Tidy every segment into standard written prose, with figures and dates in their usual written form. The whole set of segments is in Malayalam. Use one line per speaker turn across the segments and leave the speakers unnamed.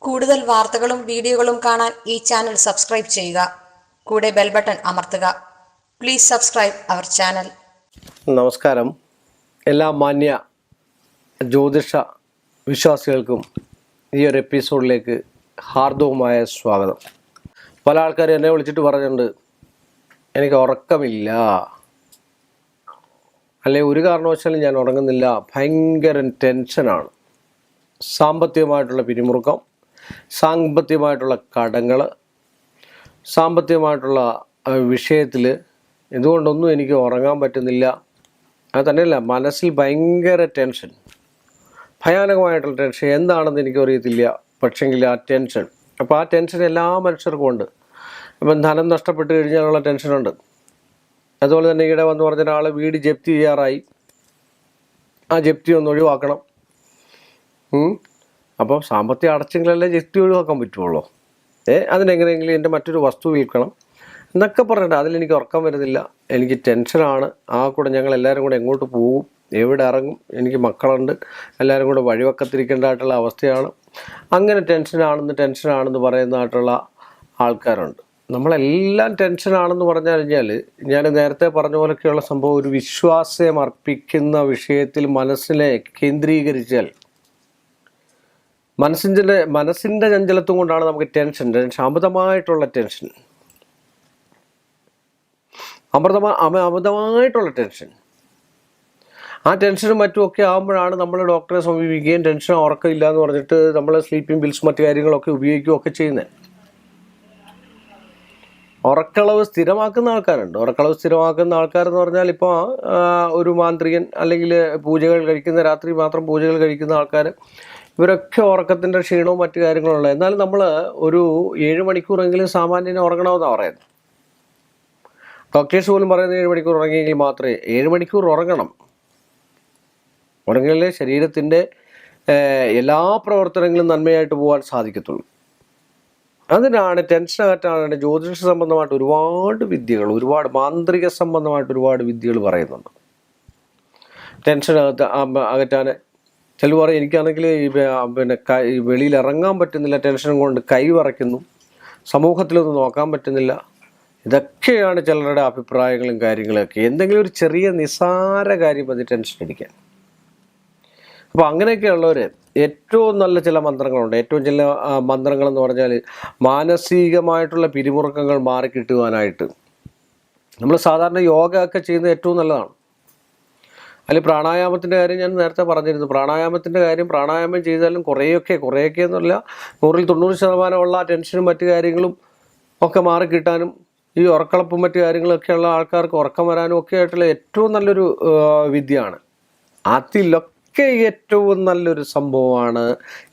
കൂടുതൽ വാർത്തകളും വീഡിയോകളും കാണാൻ ഈ ചാനൽ സബ്സ്ക്രൈബ് ചെയ്യുക. കൂടെ ബെൽ ബട്ടൺ അമർത്തുക. Please subscribe our channel.
നമസ്കാരം. എല്ലാ മാന്യ ജ്യോതിഷ വിശ്വാസികൾക്കും ഈ ഒരു എപ്പിസോഡിലേക്ക് ഹാർദവുമായ സ്വാഗതം. പല ആൾക്കാരും എന്നെ വിളിച്ചിട്ട് പറഞ്ഞിട്ടുണ്ട്, എനിക്ക് ഉറക്കമില്ല, അല്ലെ ഒരു കാരണവശാലും ഞാൻ ഉറങ്ങുന്നില്ല, ഭയങ്കര ടെൻഷനാണ്, സാമ്പത്തികമായിട്ടുള്ള പിരിമുറുക്കം, സാമ്പത്തികമായിട്ടുള്ള കടങ്ങൾ, സാമ്പത്തികമായിട്ടുള്ള വിഷയത്തിൽ ഇതുകൊണ്ടൊന്നും എനിക്ക് ഉറങ്ങാൻ പറ്റുന്നില്ല. അത് തന്നെയല്ല, മനസ്സിൽ ഭയങ്കര ടെൻഷൻ, ഭയാനകമായിട്ടുള്ള ടെൻഷൻ. എന്താണെന്ന് എനിക്കറിയത്തില്ല, പക്ഷെങ്കിൽ ആ ടെൻഷൻ, അപ്പോൾ ആ ടെൻഷൻ എല്ലാ മനുഷ്യർക്കും ഉണ്ട്. ഇപ്പം ധനം നഷ്ടപ്പെട്ട് കഴിഞ്ഞാലുള്ള ടെൻഷനുണ്ട്. അതുപോലെ തന്നെ ഇവിടെ വന്ന് പറഞ്ഞ ഒരാൾ വീട് ജപ്തി ചെയ്യാറായി, ആ ജപ്തി ഒന്ന് ഒഴിവാക്കണം. അപ്പോൾ സാമ്പത്തികം അടച്ചെങ്കിലല്ലേ ജപ്തി ഒഴിവാക്കാൻ പറ്റുള്ളൂ. അതിനെങ്ങനെയെങ്കിലും എൻ്റെ മറ്റൊരു വസ്തു വിൽക്കണം എന്നൊക്കെ പറഞ്ഞിട്ട് അതിലെനിക്ക് ഉറക്കം വരുന്നില്ല, എനിക്ക് ടെൻഷനാണ്. ആ കൂടെ ഞങ്ങൾ എല്ലാവരും കൂടെ എങ്ങോട്ട് പോകും, എവിടെ ഇറങ്ങും, എനിക്ക് മക്കളുണ്ട്, എല്ലാവരും കൂടെ വഴിവക്കത്തിരിക്കേണ്ടതായിട്ടുള്ള അവസ്ഥയാണ്. അങ്ങനെ ടെൻഷനാണെന്ന് പറയുന്നതായിട്ടുള്ള ആൾക്കാരുണ്ട്. നമ്മളെല്ലാം ടെൻഷനാണെന്ന് പറഞ്ഞു കഴിഞ്ഞാൽ, ഞാൻ നേരത്തെ പറഞ്ഞ പോലെയൊക്കെയുള്ള സംഭവം, ഒരു വിശ്വാസം അർപ്പിക്കുന്ന വിഷയത്തിൽ മനസ്സിനെ കേന്ദ്രീകരിച്ചാൽ, മനസ്സിൻ്റെ ചഞ്ചലത്വം കൊണ്ടാണ് നമുക്ക് ടെൻഷൻ, അമിതമായിട്ടുള്ള ടെൻഷൻ, അമിതമായിട്ടുള്ള ടെൻഷൻ. ആ ടെൻഷനും മറ്റുമൊക്കെ ആകുമ്പോഴാണ് നമ്മൾ ഡോക്ടറെ സമീപിക്കുകയും ടെൻഷൻ ഉറക്കമില്ല എന്ന് പറഞ്ഞിട്ട് നമ്മൾ സ്ലീപ്പിംഗ് പിൽസ് മറ്റു കാര്യങ്ങളൊക്കെ ഉപയോഗിക്കുകയൊക്കെ ചെയ്യുന്നത്. ഉറക്കളവ് സ്ഥിരമാക്കുന്ന ആൾക്കാരുണ്ട്. ഉറക്കളവ് സ്ഥിരമാക്കുന്ന ആൾക്കാരെന്ന് പറഞ്ഞാൽ ഇപ്പോൾ ഒരു മാന്ത്രികൻ, അല്ലെങ്കിൽ പൂജകൾ കഴിക്കുന്ന, രാത്രി മാത്രം പൂജകൾ കഴിക്കുന്ന ആൾക്കാർ, ഇവരൊക്കെ ഉറക്കത്തിൻ്റെ ക്ഷീണവും മറ്റു കാര്യങ്ങളുണ്ട്. എന്നാലും നമ്മൾ ഒരു 7 മണിക്കൂറെങ്കിലും സാമാന്യം ഉറങ്ങണമെന്നാണ് പറയുന്നത്. ഡോക്ടേഴ്സ് പോലും പറയുന്നത് 7 മണിക്കൂർ ഉറങ്ങിയെങ്കിൽ മാത്രമേ, 7 മണിക്കൂർ ഉറങ്ങണം. ഉറങ്ങിയാലേ ശരീരത്തിൻ്റെ എല്ലാ പ്രവർത്തനങ്ങളും നന്മയായിട്ട് പോകാൻ സാധിക്കത്തുള്ളൂ. അതിനാണ് ടെൻഷൻ അകറ്റാണ് ജ്യോതിഷ സംബന്ധമായിട്ട് ഒരുപാട് വിദ്യകൾ, ഒരുപാട് മാന്ത്രിക സംബന്ധമായിട്ട് ഒരുപാട് വിദ്യകൾ പറയുന്നുണ്ട്. ടെൻഷൻ അകറ്റാൻ ചില പറയും, എനിക്കാണെങ്കിൽ വെളിയിൽ ഇറങ്ങാൻ പറ്റുന്നില്ല, ടെൻഷൻ കൊണ്ട് കൈ വിറയ്ക്കുന്നു, സമൂഹത്തിലൊന്നും നോക്കാൻ പറ്റുന്നില്ല. ഇതൊക്കെയാണ് ചിലരുടെ അഭിപ്രായങ്ങളും കാര്യങ്ങളൊക്കെ. എന്തെങ്കിലും ഒരു ചെറിയ നിസ്സാര കാര്യം മതി ടെൻഷൻ അടിക്കാൻ. അപ്പോൾ അങ്ങനെയൊക്കെയുള്ളവർ ഏറ്റവും നല്ല ചില മന്ത്രങ്ങളുണ്ട്. ഏറ്റവും ചില മന്ത്രങ്ങളെന്ന് പറഞ്ഞാൽ മാനസികമായിട്ടുള്ള പിരിമുറുക്കങ്ങൾ മാറിക്കിട്ടുവാനായിട്ട് നമ്മൾ സാധാരണ യോഗ ഒക്കെ ചെയ്യുന്നത് ഏറ്റവും നല്ലതാണ്. അതിൽ പ്രാണായാമത്തിൻ്റെ കാര്യം ഞാൻ നേരത്തെ പറഞ്ഞിരുന്നു. പ്രാണായാമത്തിൻ്റെ കാര്യം, പ്രാണായാമം ചെയ്താലും കുറേയൊക്കെ എന്നല്ല, 100-90% ടെൻഷനും മറ്റു കാര്യങ്ങളും ഒക്കെ മാറിക്കിട്ടാനും ഈ ഉറക്കളപ്പും മറ്റു കാര്യങ്ങളൊക്കെയുള്ള ആൾക്കാർക്ക് ഉറക്കം വരാനും ഒക്കെ ആയിട്ടുള്ള ഏറ്റവും നല്ലൊരു വിദ്യയാണ്. അതിലൊക്കെ ഏറ്റവും നല്ലൊരു സംഭവമാണ്,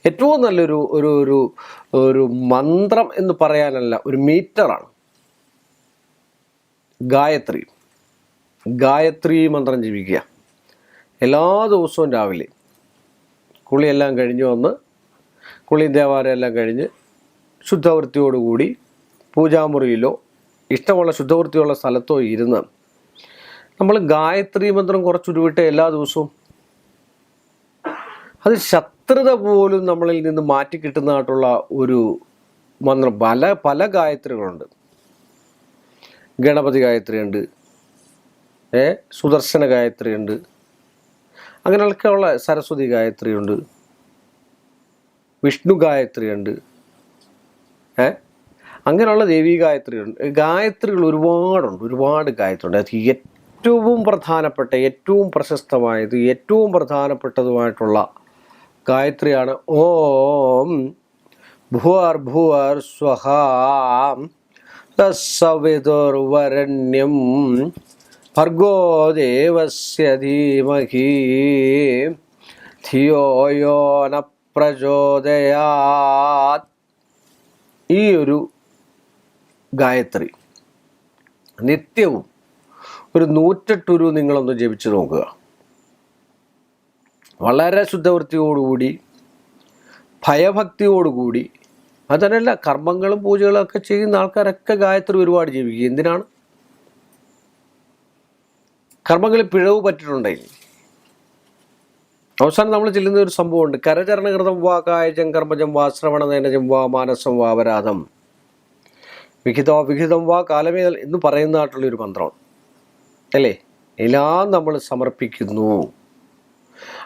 ഏറ്റവും നല്ലൊരു ഒരു ഒരു ഒരു മന്ത്രം എന്ന് പറയാനല്ല, ഒരു മീറ്ററാണ് ഗായത്രി മന്ത്രം ജപിക്കുക. എല്ലാ ദിവസവും രാവിലെ കുളിയെല്ലാം കഴിഞ്ഞ് വന്ന്, കുളിയും ദേവാലയം എല്ലാം കഴിഞ്ഞ് ശുദ്ധവൃത്തിയോടുകൂടി പൂജാമുറിയിലോ ഇഷ്ടമുള്ള ശുദ്ധവൃത്തിയുള്ള സ്ഥലത്തോ ഇരുന്ന് നമ്മൾ ഗായത്രി മന്ത്രം കുറച്ചുരുവിട്ട് എല്ലാ ദിവസവും, അത് ശത്രുത പോലും നമ്മളിൽ നിന്ന് മാറ്റി കിട്ടുന്നതായിട്ടുള്ള ഒരു മന്ത്രം. പല ഗായത്രികളുണ്ട്. ഗണപതി ഗായത്രി ഉണ്ട്, സുദർശന ഗായത്രി ഉണ്ട്, അങ്ങനെയൊക്കെയുള്ള സരസ്വതി ഗായത്രി ഉണ്ട്, വിഷ്ണു ഗായത്രി ഉണ്ട്, അങ്ങനെയുള്ള ദേവീ ഗായത്രി ഉണ്ട്. ഗായത്രികൾ ഒരുപാട് ഗായത്രി ഉണ്ട്. അത് ഏറ്റവും പ്രധാനപ്പെട്ട, ഏറ്റവും പ്രശസ്തമായത്, ഏറ്റവും പ്രധാനപ്പെട്ടതുമായിട്ടുള്ള ഗായത്രിയാണ് ഓം ഭുവർ സ്വഹാ തസ്സവിതുർവരണ്യം ഭർഗോ ദേവസ്യ ധീമഹി ധിയോ യോ ന പ്രചോദയാത്. ഈ ഒരു ഗായത്രി നിത്യവും ഒരു 108 നിങ്ങളൊന്ന് ജപിച്ച് നോക്കുക. വളരെ ശുദ്ധവൃത്തിയോടുകൂടി, ഭയഭക്തിയോടുകൂടി. അതല്ല, കർമ്മങ്ങളും പൂജകളും ഒക്കെ ചെയ്യുന്ന ആൾക്കാരൊക്കെ ഗായത്രി ഒരുപാട് ജപിക്കുക. എന്തിനാണ്? കർമ്മങ്ങളിൽ പിഴവ് പറ്റിയിട്ടുണ്ടെങ്കിൽ അവസാനം നമ്മൾ ചെല്ലുന്ന ഒരു സംഭവമുണ്ട്. കരചരണകൃതം വാ കായജം കർമ്മജം വാ ശ്രവണനേനജം വാ മാനസം വാ അപരാധം വിഹിതം വാ കാലമേ എന്ന് പറയുന്നതായിട്ടുള്ളൊരു മന്ത്രമാണ് അല്ലേ. എല്ലാം നമ്മൾ സമർപ്പിക്കുന്നു.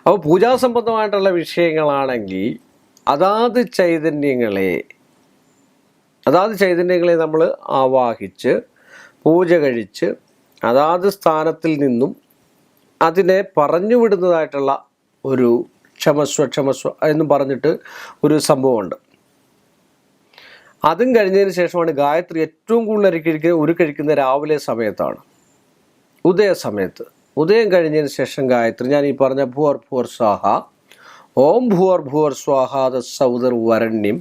അപ്പോൾ പൂജാസംബന്ധമായിട്ടുള്ള വിഷയങ്ങളാണെങ്കിൽ അതാത് ചൈതന്യങ്ങളെ നമ്മൾ ആവാഹിച്ച് പൂജ കഴിച്ച് അതാത് സ്ഥാനത്തിൽ നിന്നും അതിനെ പറഞ്ഞു വിടുന്നതായിട്ടുള്ള ഒരു ക്ഷമസ്വ എന്നും പറഞ്ഞിട്ട് ഒരു സംഭവമുണ്ട്. അതും കഴിഞ്ഞതിന് ശേഷമാണ് ഗായത്രി ഏറ്റവും കൂടുതൽ ഉരുക്കഴിക്കുന്ന രാവിലെ സമയത്താണ്, ഉദയ സമയത്ത്. ഉദയം കഴിഞ്ഞതിന് ശേഷം ഗായത്രി ഞാൻ ഈ പറഞ്ഞ ഭൂവർ ഭൂവർ സ്വാഹ, ഓം ഭൂവർ ഭൂവർ സ്വാഹ സൗദർ വരണ്യം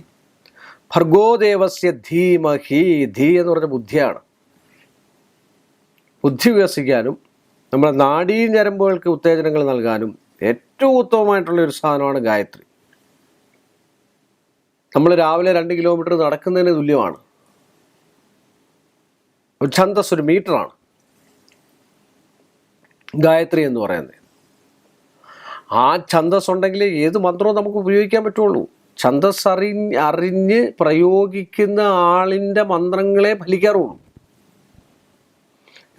ഭർഗോദേവസ്യ ധീമഹി. ധീ എന്ന് പറഞ്ഞ ബുദ്ധിയാണ്. ബുദ്ധി വികസിക്കാനും നമ്മുടെ നാഡീ ഞരമ്പുകൾക്ക് ഉത്തേജനങ്ങൾ നൽകാനും ഏറ്റവും ഉത്തമമായിട്ടുള്ള ഒരു സാധനമാണ് ഗായത്രി. നമ്മൾ രാവിലെ 2 കിലോമീറ്റർ നടക്കുന്നതിന് തുല്യമാണ്. ഒരു ഛന്ദസ്, ഒരു മീറ്ററാണ് ഗായത്രി എന്ന് പറയുന്നത്. ആ ഛന്ദസ് ഉണ്ടെങ്കിൽ ഏത് മന്ത്രവും നമുക്ക് ഉപയോഗിക്കാൻ പറ്റുള്ളൂ. ഛന്ദസ് അറിഞ്ഞ് പ്രയോഗിക്കുന്ന ആളിൻ്റെ മന്ത്രങ്ങളെ ഫലിക്കാറുള്ളൂ.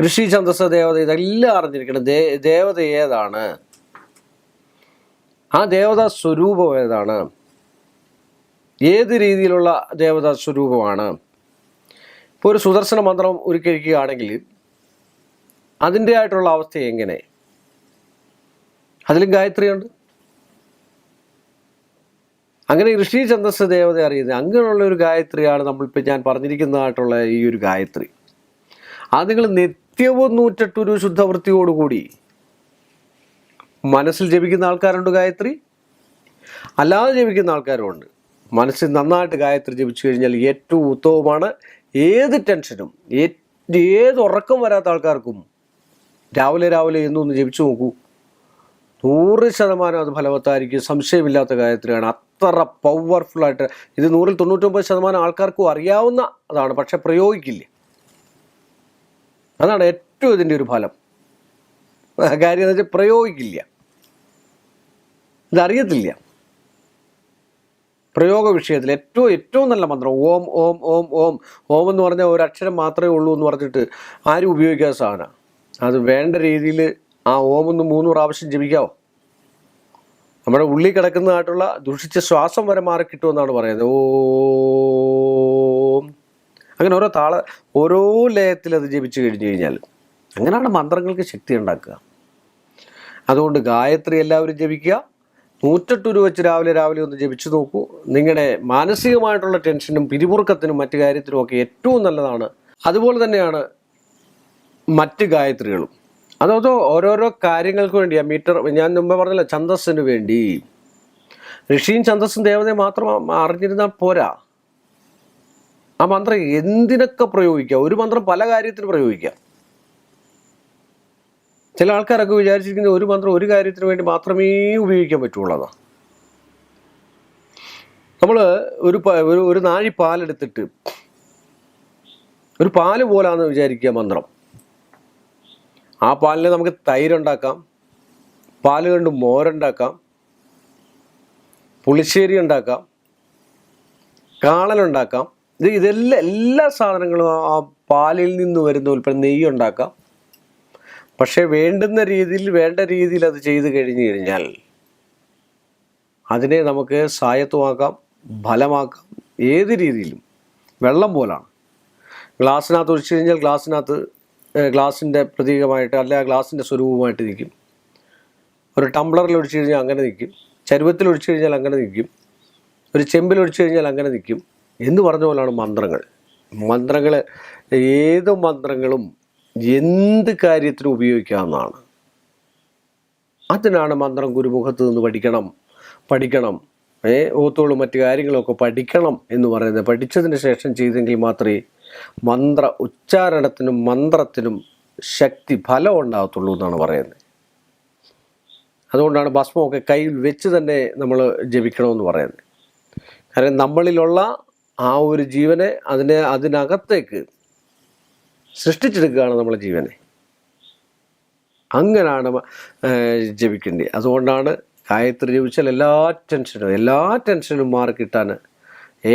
ഋഷി, ഛന്ദസ്, ദേവത ഇതെല്ലാം അറിഞ്ഞിരിക്കണം. ദേവത ഏതാണ്, ആ ദേവതാ സ്വരൂപം ഏതാണ്, ഏത് രീതിയിലുള്ള ദേവതാ സ്വരൂപമാണ്. ഇപ്പോൾ ഒരു സുദർശന മന്ത്രം ഉരുക്കഴിക്കുകയാണെങ്കിൽ അതിൻ്റെ ആയിട്ടുള്ള അവസ്ഥ എങ്ങനെ, അതിലും ഗായത്രിയുണ്ട്. അങ്ങനെ ഋഷി, ഛന്ദസ്, ദേവത അറിയുന്നത് അങ്ങനെയുള്ള ഒരു ഗായത്രിയാണ് നമ്മളിപ്പോൾ ഞാൻ പറഞ്ഞിരിക്കുന്നതായിട്ടുള്ള ഈ ഒരു ഗായത്രി. അത് നിങ്ങൾ നിത്യവും 108 ശുദ്ധവൃത്തിയോടുകൂടി മനസ്സിൽ ജപിക്കുന്ന ആൾക്കാരുണ്ട് ഗായത്രി, അല്ലാതെ ജപിക്കുന്ന ആൾക്കാരുമുണ്ട്. മനസ്സിൽ നന്നായിട്ട് ഗായത്രി ജപിച്ചു കഴിഞ്ഞാൽ ഏറ്റവും ഉത്തമമാണ്. ഏത് ടെൻഷനും ഏത് ഉറക്കം വരാത്ത ആൾക്കാർക്കും രാവിലെ എന്നൊന്ന് ജപിച്ചു നോക്കൂ, 100% അത് ഫലവത്തായിരിക്കും. സംശയമില്ലാത്ത ഗായത്രിയാണ്. അത്ര പവർഫുള്ളായിട്ട് ഇത് 100-ൽ 99% ആൾക്കാർക്കും അറിയാവുന്ന അതാണ്, പക്ഷെ പ്രയോഗിക്കില്ല. അതാണ് ഏറ്റവും ഇതിൻ്റെ ഒരു ഫലം. കാര്യം എന്ന് വെച്ചാൽ പ്രയോഗിക്കില്ല, ഇതറിയത്തില്ല. പ്രയോഗ വിഷയത്തിൽ ഏറ്റവും നല്ല മന്ത്രം ഓം ഓം ഓം ഓം. ഓം എന്ന് പറഞ്ഞാൽ ഒരു അക്ഷരം മാത്രമേ ഉള്ളൂ എന്ന് പറഞ്ഞിട്ട് ആരും ഉപയോഗിക്കാത്ത സാധനമാണ്. അത് വേണ്ട രീതിയിൽ ആ ഓം ഒന്ന് 3 പ്രാവശ്യം ജപിക്കാവോ. നമ്മുടെ ഉള്ളിൽ കിടക്കുന്നതായിട്ടുള്ള ദുഷിച്ച ശ്വാസം വരെ മാറി കിട്ടുമെന്നാണ് പറയുന്നത്. ഓം അങ്ങനെ ഓരോ ലയത്തിൽ അത് ജപിച്ചു കഴിഞ്ഞു കഴിഞ്ഞാൽ അങ്ങനെയാണ് മന്ത്രങ്ങൾക്ക് ശക്തി ഉണ്ടാക്കുക. അതുകൊണ്ട് ഗായത്രി എല്ലാവരും ജപിക്കുക. 108 വെച്ച് രാവിലെ ഒന്ന് ജപിച്ചു നോക്കൂ. നിങ്ങളുടെ മാനസികമായിട്ടുള്ള ടെൻഷനും പിരിമുറുക്കത്തിനും മറ്റു കാര്യത്തിനും ഒക്കെ ഏറ്റവും നല്ലതാണ്. അതുപോലെ തന്നെയാണ് മറ്റ് ഗായത്രികളും. അതോ ഓരോരോ കാര്യങ്ങൾക്ക് വേണ്ടി ആ മീറ്റർ ഞാൻ മുമ്പേ പറഞ്ഞില്ല, ഛന്ദസ്സിന് വേണ്ടി ഋഷിയും ഛന്ദസ്സും ദേവതയും മാത്രം അറിഞ്ഞിരുന്നാൽ പോരാ. ആ മന്ത്രം എന്തിനൊക്കെ പ്രയോഗിക്കാം. ഒരു മന്ത്രം പല കാര്യത്തിന് പ്രയോഗിക്കാം. ചില ആൾക്കാരൊക്കെ വിചാരിച്ചിരിക്കുന്നത് ഒരു മന്ത്രം ഒരു കാര്യത്തിന് വേണ്ടി മാത്രമേ ഉപയോഗിക്കാൻ പറ്റുള്ളൂ. നമ്മൾ ഒരു നാഴി പാലെടുത്തിട്ട് ഒരു പാല് പോലാന്ന് വിചാരിക്കുക മന്ത്രം. ആ പാലിനെ നമുക്ക് തൈരുണ്ടാക്കാം, പാല് കൊണ്ട് മോരുണ്ടാക്കാം, പുളിശ്ശേരി ഉണ്ടാക്കാം, കാളനുണ്ടാക്കാം. എല്ലാ സാധനങ്ങളും ആ പാലിൽ നിന്ന് വരുന്ന ഉൽപ്പന്നം നെയ്യ് ഉണ്ടാക്കാം. പക്ഷെ വേണ്ട രീതിയിൽ അത് ചെയ്ത് കഴിഞ്ഞു കഴിഞ്ഞാൽ അതിനെ നമുക്ക് സ്വായത്തമാക്കാം, ഫലമാക്കാം. ഏത് രീതിയിലും വെള്ളം പോലാണ്. ഗ്ലാസ്സിനകത്ത് ഒഴിച്ചു കഴിഞ്ഞാൽ ഗ്ലാസിൻ്റെ പ്രതീകമായിട്ട് അല്ല ഗ്ലാസിൻ്റെ സ്വരൂപമായിട്ട് നിൽക്കും. ഒരു ടംബ്ലറിൽ ഒഴിച്ചു കഴിഞ്ഞാൽ അങ്ങനെ നിൽക്കും, ചരുവത്തിൽ ഒഴിച്ചു കഴിഞ്ഞാൽ അങ്ങനെ നിൽക്കും, ഒരു ചെമ്പിൽ ഒഴിച്ചു കഴിഞ്ഞാൽ അങ്ങനെ നിൽക്കും എന്ന് പറഞ്ഞ പോലെയാണ് മന്ത്രങ്ങൾ. ഏത് മന്ത്രങ്ങളും എന്ത് കാര്യത്തിനും ഉപയോഗിക്കാവുന്നതാണ്. അതിനാണ് മന്ത്രം ഗുരുമുഖത്ത് നിന്ന് പഠിക്കണം ഓത്തോളും മറ്റു കാര്യങ്ങളൊക്കെ പഠിക്കണം എന്ന് പറയുന്നത്. പഠിച്ചതിന് ശേഷം ചെയ്തെങ്കിൽ മാത്രമേ മന്ത്ര ഉച്ചാരണത്തിനും മന്ത്രത്തിനും ശക്തി ഫലം ഉണ്ടാകത്തുള്ളൂ എന്നാണ് പറയുന്നത്. അതുകൊണ്ടാണ് ഭസ്മമൊക്കെ കയ്യിൽ വെച്ച് തന്നെ നമ്മൾ ജപിക്കണമെന്ന് പറയുന്നത്. കാരണം നമ്മളിലുള്ള ആ ഒരു ജീവനെ അതിനകത്തേക്ക് സൃഷ്ടിച്ചെടുക്കുകയാണ് നമ്മളെ ജീവനെ. അങ്ങനെയാണ് ജപിക്കേണ്ടത്. അതുകൊണ്ടാണ് ഗായത്രി ജപിച്ചാൽ എല്ലാ ടെൻഷനും മാറി കിട്ടാൻ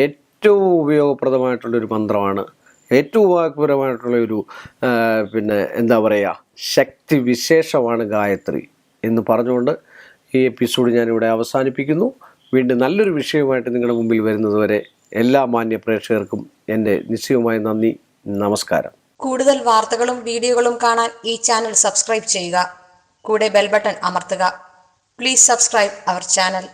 ഏറ്റവും ഉപയോഗപ്രദമായിട്ടുള്ളൊരു മന്ത്രമാണ്, ഏറ്റവും ഉപയോഗപരമായിട്ടുള്ളൊരു എന്താ പറയുക, ശക്തി വിശേഷമാണ് ഗായത്രി എന്ന് പറഞ്ഞുകൊണ്ട് ഈ എപ്പിസോഡ് ഞാനിവിടെ അവസാനിപ്പിക്കുന്നു. വീണ്ടും നല്ലൊരു വിഷയവുമായിട്ട് നിങ്ങളുടെ മുമ്പിൽ വരുന്നതുവരെ എല്ലാ മാന്യ പ്രേക്ഷകർക്കും എൻ്റെ നിശ്ചയമായ നന്ദി, നമസ്കാരം.
കൂടുതൽ വാർത്തകളും വീഡിയോകളും കാണാൻ ഈ ചാനൽ സബ്സ്ക്രൈബ് ചെയ്യുക. കൂടെ ബെൽ ബട്ടൺ അമർത്തുക. Please subscribe our channel.